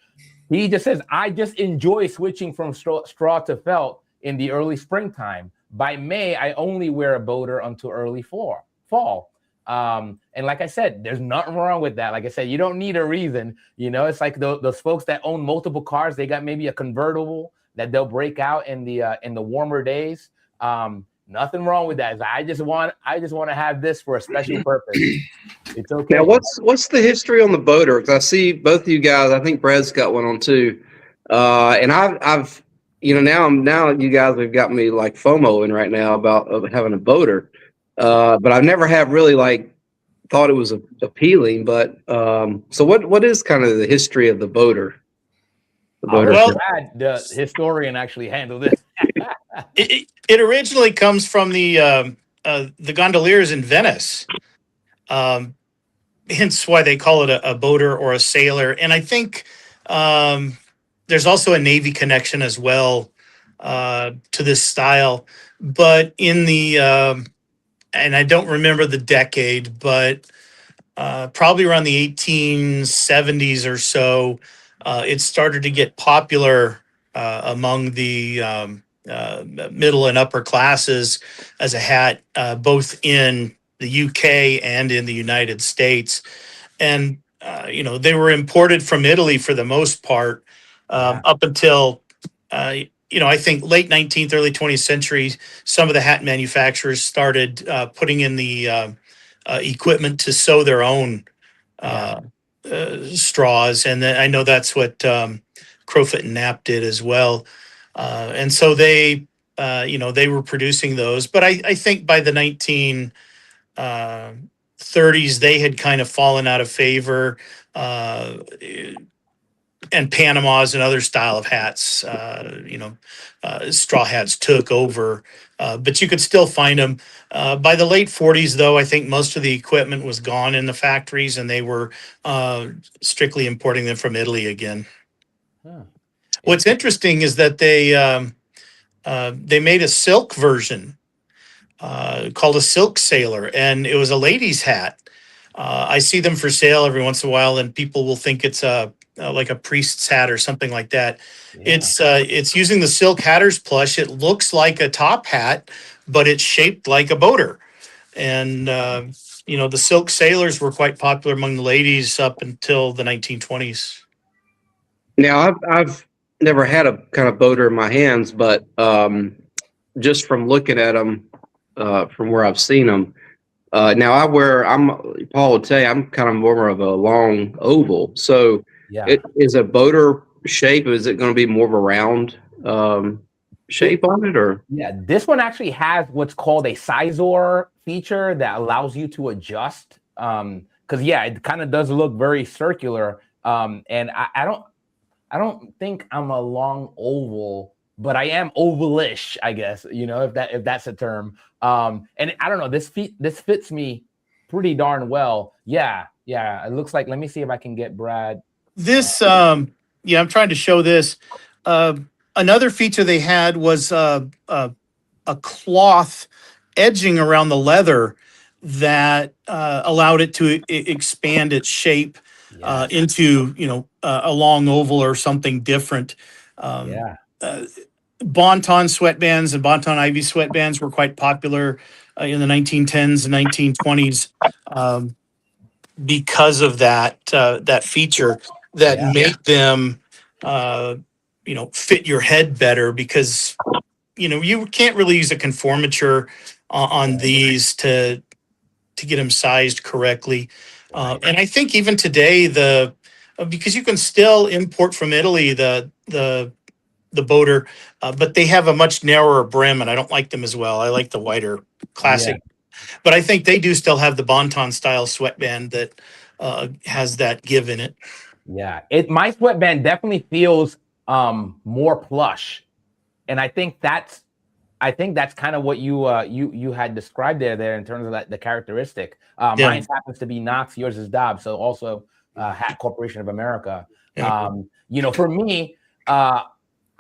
He just says, I just enjoy switching from straw to felt in the early springtime. By May, I only wear a boater until early fall. And like I said, there's nothing wrong with that. Like I said, you don't need a reason. You know, it's like those folks that own multiple cars. They got maybe a convertible that they'll break out in the warmer days. Nothing wrong with that. I just want to have this for a special purpose. It's okay.
Now, what's the history on the boater? Because I see both of you guys. I think Brad's got one on too. And I've you know, now you guys have got me like FOMOing right now about having a boater. But I've never have really like thought it was appealing. But so what is kind of the history of the boater?
Well, the historian actually handled this.
It originally comes from the gondoliers in Venice. Hence why they call it a boater or a sailor. And I think there's also a Navy connection as well to this style. But in the, and I don't remember the decade, but probably around the 1870s or so, it started to get popular among the middle and upper classes as a hat, both in the UK and in the United States. And, you know, they were imported from Italy for the most part up until, you know, I think late 19th, early 20th century, some of the hat manufacturers started putting in the equipment to sew their own straws. And I know that's what Crowfoot and Knapp did as well. And so they, you know, they were producing those. But I think by the 1930s, they had kind of fallen out of favor. And Panamas and other style of hats, you know, straw hats took over, but you could still find them. By the late 40s, though, I think most of the equipment was gone in the factories, and they were strictly importing them from Italy again. Huh. What's interesting is that they made a silk version called a silk sailor, and it was a lady's hat. I see them for sale every once in a while, and people will think it's like a priest's hat or something like that. Yeah. It's using the silk hatter's plush. It looks like a top hat, but it's shaped like a boater. And you know, the silk sailors were quite popular among the ladies up until the 1920s.
Now, I've never had a kind of boater in my hands, but just from looking at them, from where I've seen them. Now Paul will tell you, I'm kind of more of a long oval. So it is a boater shape. Is it going to be more of a round shape on it, or?
Yeah, this one actually has what's called a sizor feature that allows you to adjust. Because it kind of does look very circular. And I don't think I'm a long oval but I am ovalish, I guess, if that's a term. And I don't know, this fits me pretty darn well. Yeah. It looks like, let me see if I can get Brad.
This, yeah, I'm trying to show this. Uh, Another feature they had was a cloth edging around the leather that allowed it to expand its shape
Yes.
into a long oval or something different.
Yeah.
Bonton sweatbands and Bonton Ivy sweatbands were quite popular in the 1910s and 1920s because of that feature that made them fit your head better, because you can't really use a conformature on these to get them sized correctly. And I think even today, because you can still import from Italy the boater, but they have a much narrower brim, and I don't like them as well. I like the wider classic, but I think they do still have the Bonton style sweatband that has that give in it.
Yeah, my sweatband definitely feels more plush, and I think that's kind of what you had described there in terms of the characteristic. Mine happens to be Knox, yours is Dobbs, so also Hat Corporation of America. For me,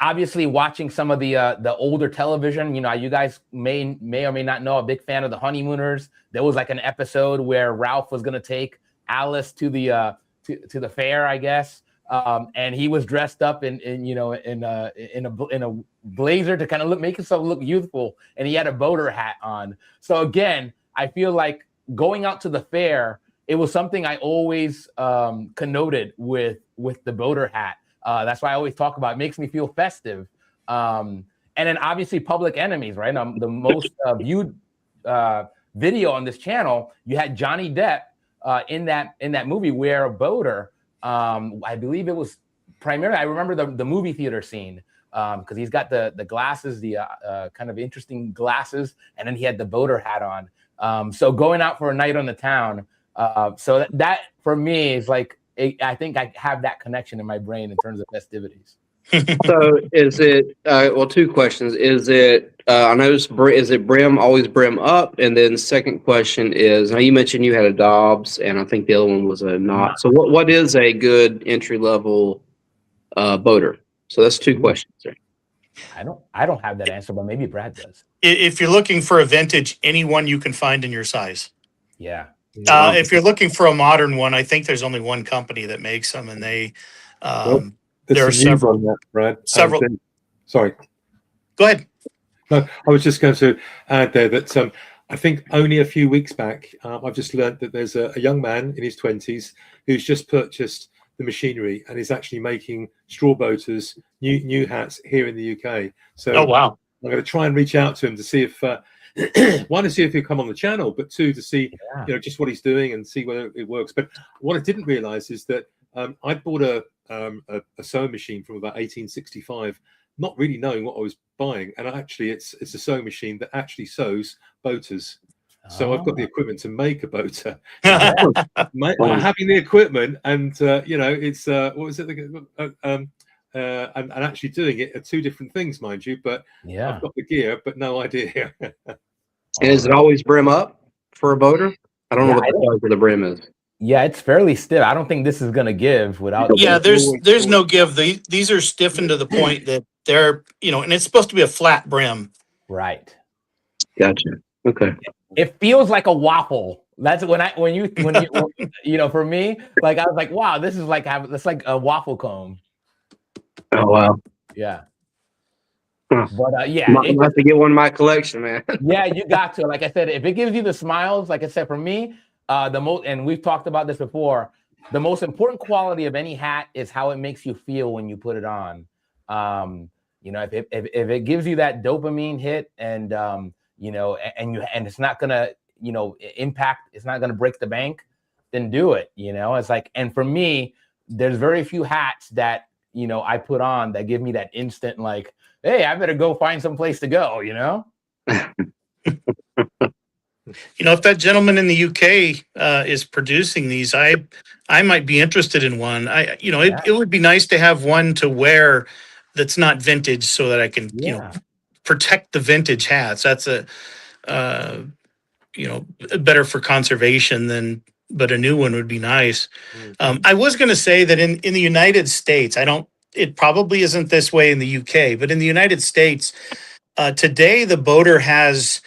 obviously watching some of the older television, you guys may or may not know, a big fan of the Honeymooners. There was like an episode where Ralph was going to take Alice to the to the fair, I guess. And he was dressed up in a blazer to kind of make himself look youthful, and he had a boater hat on. So again, I feel like going out to the fair, it was something I always connoted with the boater hat. That's why I always talk about it. It makes me feel festive. And then obviously Public Enemies, right? The most viewed video on this channel, you had Johnny Depp in that movie wear a boater. I believe it was primarily, I remember the movie theater scene, because he's got the glasses, the kind of interesting glasses, and then he had the boater hat on. So going out for a night on the town, so that for me is like, I think I have that connection in my brain in terms of festivities.
So is it, well, two questions. Is it, I noticed, is it brim, always brim up? And then second question is, now you mentioned you had a Dobbs, and I think the other one was a Knot. So what is a good entry level boater? So that's two questions there.
I don't have that answer, but maybe Brad does.
If you're looking for a vintage, any one you can find in your size.
Yeah.
If you're looking for a modern one, I think there's only one company that makes them, and they there are several.
That, Brad.
Several.
Sorry.
Go ahead.
No, I was just going to add there that I think only a few weeks back, I've just learned that there's a young man in his 20s who's just purchased the machinery and is actually making straw boaters, new hats here in the UK. So
oh wow,
I'm going to try and reach out to him to see if one, to see if he'll come on the channel, but two, to see just what he's doing and see whether it works. But what I didn't realize is that I bought a sewing machine from about 1865, not really knowing what I was buying, and actually it's a sewing machine that actually sews boaters. So I've got the equipment to make a boater. Having the equipment and it's what was it? And actually doing it are two different things, mind you. But I've got the gear, but no idea.
And is it always brim up for a boater? I don't know what the size of the brim is.
Yeah, it's fairly stiff. I don't think this is going to give without.
Yeah, there's no give. These are stiffened to the point that they're, and it's supposed to be a flat brim.
Right.
Gotcha. Okay.
It feels like a waffle. That's when you for me, like I was like, wow, this is like a waffle cone.
Oh wow.
Yeah.
Huh.
But
I have to get one in my collection, man.
Yeah, you got to. Like I said, if it gives you the smiles, like I said, for me, the most, and we've talked about this before, the most important quality of any hat is how it makes you feel when you put it on. If it gives you that dopamine hit, and and it's not gonna impact, it's not gonna break the bank, then do it. It's like, and for me, there's very few hats that I put on that give me that instant like, hey, I better go find some place to go.
If that gentleman in the UK is producing these, I might be interested in one. It would be nice to have one to wear that's not vintage, so that I can protect the vintage hats. That's a better for conservation than, but a new one would be nice. I was going to say that in the United States, it probably isn't this way in the UK, but in the United States, today the boater has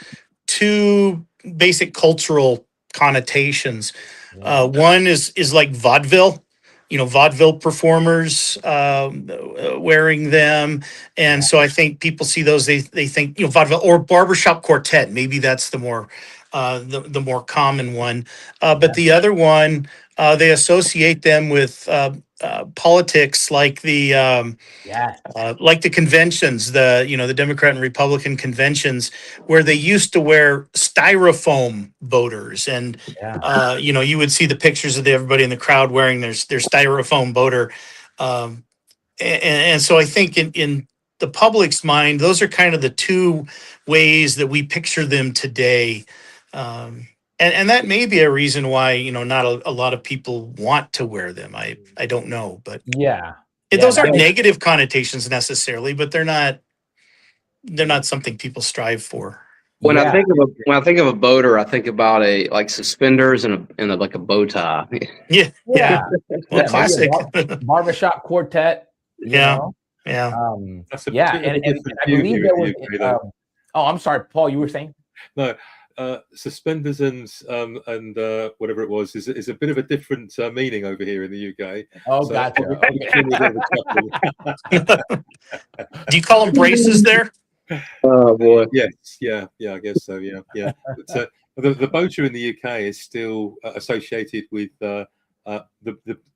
two basic cultural connotations. One is like vaudeville, vaudeville performers wearing them, and so I think people see those, they think vaudeville or barbershop quartet. Maybe that's the more the more common one. But the other one, they associate them with politics, like like the conventions, the Democrat and Republican conventions, where they used to wear styrofoam boaters, and you would see the pictures of everybody in the crowd wearing their styrofoam boater, and so I think in the public's mind, those are kind of the two ways that we picture them today. And that may be a reason why not a lot of people want to wear them. I don't know, but those aren't negative connotations necessarily, but they're not something people strive for.
When I think of a boater, I think about like suspenders and like a bow tie.
Well, classic
barbershop quartet.
Yeah.
And I believe there was. I'm sorry, Paul. You were saying?
No. Suspenders and whatever it was is a bit of a different meaning over here in the UK.
Oh, so gotcha.
Do you call them braces there?
Oh boy.
Yes. Yeah. I guess so. Yeah. But, the boater in the UK is still associated with the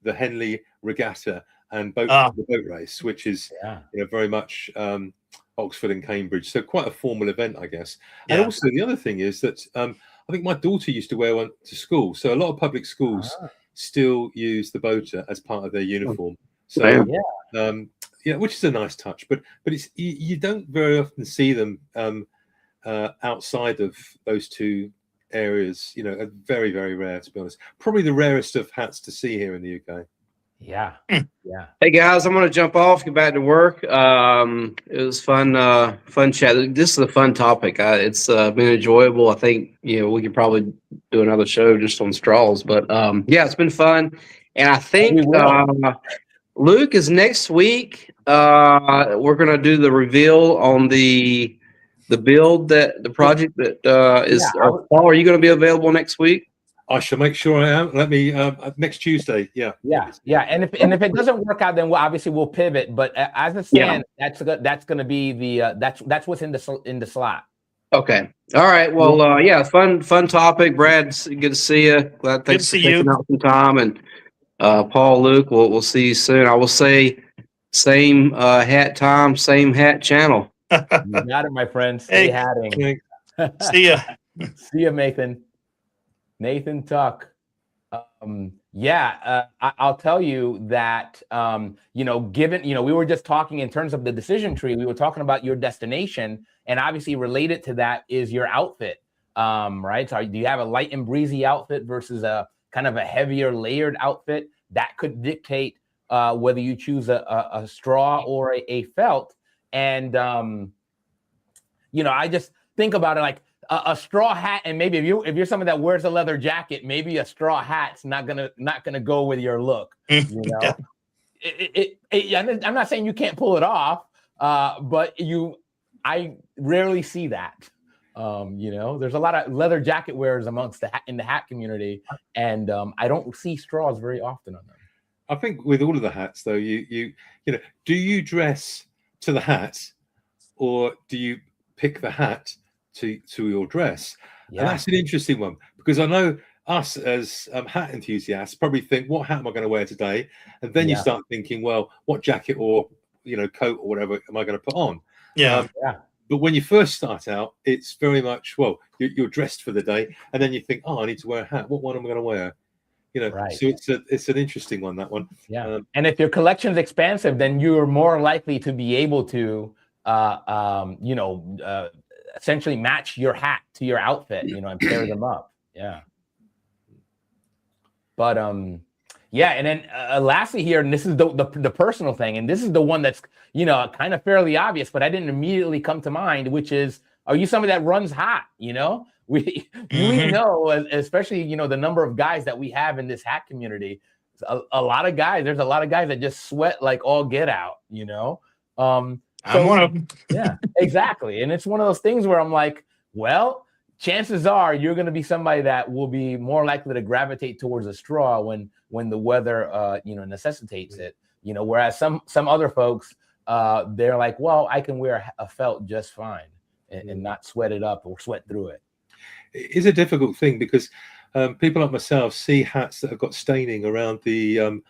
Henley Regatta and the boat race, which is very much Oxford and Cambridge, so quite a formal event, I guess. And also the other thing is that I think my daughter used to wear one to school, so a lot of public schools still use the boater as part of their uniform. So which is a nice touch, but it's you don't very often see them outside of those two areas. Very, very rare, to be honest. Probably the rarest of hats to see here in the UK.
Yeah.
Hey guys, I'm gonna jump off, get back to work. It was fun chat. This is a fun topic. It's been enjoyable. I think we could probably do another show just on straws, but it's been fun. And I think Luke is next week. We're gonna do the reveal on the build, that the project that is. Paul, are you gonna be available next week?
I shall make sure I am. Let me next Tuesday. Yeah.
And if it doesn't work out, then we'll pivot. But as it stands, that's going to be the that's what's in the slot.
Okay. All right. Well, fun topic. Brad, good to see you. Glad thanks for taking out some time. And Paul, Luke, we'll see you soon. I will say same hat time, same hat channel.
You got it, my friend. Stay hatting.
See ya.
See ya, Nathan Tuck. I'll tell you that, given, we were just talking in terms of the decision tree, we were talking about your destination, and obviously related to that is your outfit, right? So do you have a light and breezy outfit versus a kind of a heavier layered outfit? That could dictate whether you choose a straw or a felt. And, I just think about it like, a straw hat, and maybe if you're someone that wears a leather jacket, maybe a straw hat's not gonna go with your look. I'm not saying you can't pull it off, but I rarely see that. There's a lot of leather jacket wearers in the hat community, and I don't see straws very often on them.
I think with all of the hats, though, you do you dress to the hat, or do you pick the hat to your dress? And that's an interesting one, because I know us as hat enthusiasts probably think, what hat am I going to wear today? And then you start thinking, well, what jacket or coat or whatever am I going to put on? But when you first start out, it's very much, well, you're dressed for the day, and then you think, I need to wear a hat. What one am I going to wear? So it's an interesting one, that one.
And if your collection's expansive, then you're more likely to be able to essentially match your hat to your outfit, and pair them up. But Yeah, and then lastly here, and this is the personal thing, and this is the one that's, you know, kind of fairly obvious, but I didn't immediately come to mind, which is, are you somebody that runs hot? You know, we know, especially, you know, the number of guys that we have in this hat community. A lot of guys. There's a lot of guys that just sweat like all get out. You know,
I'm one of them.
Yeah, exactly. And it's one of those things where I'm like, well, chances are you're going to be somebody that will be more likely to gravitate towards a straw when the weather you know, necessitates it, you know, whereas some other folks they're like, well, I can wear a felt just fine and not sweat it up or sweat through it.
It's a difficult thing because people like myself see hats that have got staining around the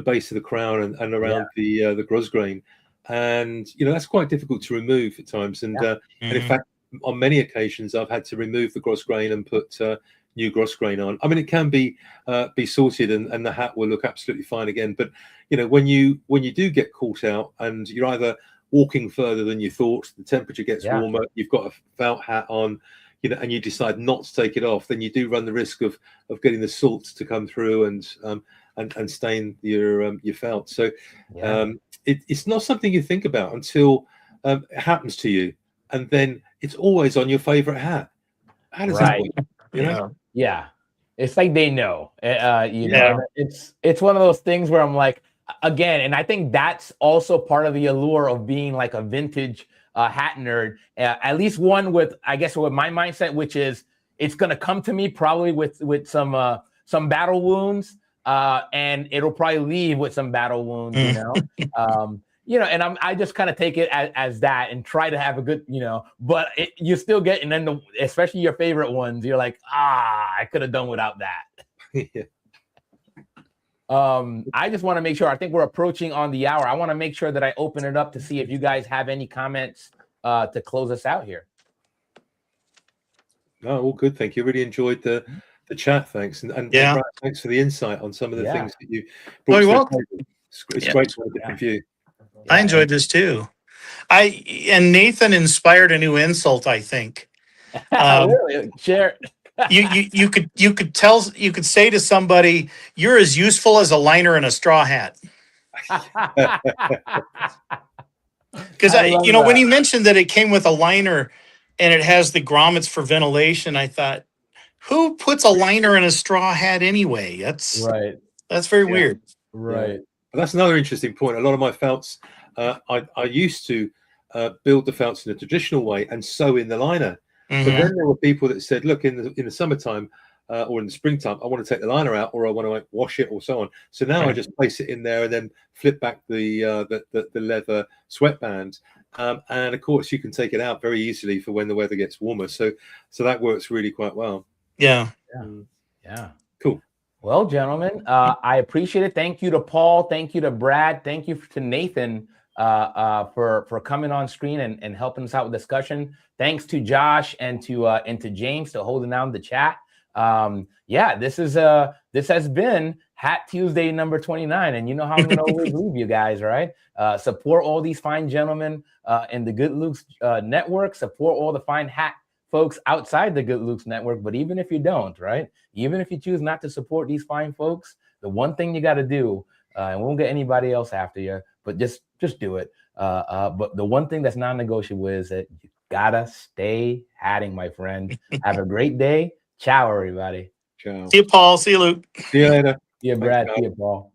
base of the crown and around the grosgrain, and you know, that's quite difficult to remove at times. And and in fact, on many occasions, I've had to remove the grosgrain and put new grosgrain on. I mean, it can be sorted, and the hat will look absolutely fine again. But you know, when you do get caught out, and you're either walking further than you thought, the temperature gets warmer, you've got a felt hat on, you know, and you decide not to take it off, then you do run the risk of getting the salts to come through and stain your felt. So it's not something you think about until it happens to you, and then it's always on your favorite hat. How does that work? You know?
Yeah, it's like they know. You know, it's one of those things where I'm like, again, and I think that's also part of the allure of being like a vintage hat nerd, at least one with, I guess, with my mindset, which is it's going to come to me probably with some battle wounds, and it'll probably leave with some battle wounds, you know. You know, and I just kind of take it as that and try to have a good, you know, but you still get, and then especially your favorite ones, you're like, I could have done without that. I just want to make sure, I think we're approaching on the hour. I want to make sure that I open it up to see if you guys have any comments to close us out here.
No, all good. Thank you. Really enjoyed the chat. Thanks. And Brad, thanks for the insight on some of the things that you brought to the table. It's great to have a different view.
I enjoyed this too. And Nathan inspired a new insult, I think.
Really? Share.
You could say to somebody, you're as useful as a liner in a straw hat. Because you know, when he mentioned that it came with a liner and it has the grommets for ventilation, I thought, who puts a liner in a straw hat anyway? That's very weird.
Right.
But that's another interesting point. A lot of my felts, I used to build the felts in a traditional way and sew in the liner. But then there were people that said, look, in the summertime or in the springtime, I want to take the liner out, or I want to wash it, or so on. So now I just place it in there and then flip back the leather sweatband. And of course, you can take it out very easily for when the weather gets warmer. So that works really quite well.
Yeah.
Cool.
Well, gentlemen, I appreciate it. Thank you to Paul. Thank you to Brad. Thank you to Nathan for coming on screen and helping us out with discussion. Thanks to Josh and to James to holding down the chat. This has been Hat Tuesday number 29, and you know how I'm gonna always leave you guys, right? Support all these fine gentlemen in the Good Luke's network. Support all the fine hat folks outside the Good Luke's network. But even if you don't, right? Even if you choose not to support these fine folks, the one thing you got to do, and we won't get anybody else after you, but just do it. But the one thing that's non-negotiable is that you gotta stay hatting, my friend. Have a great day. Ciao, everybody.
Ciao.
See you, Paul. See you, Luke.
See you later.
See you, Brad. See you, Paul.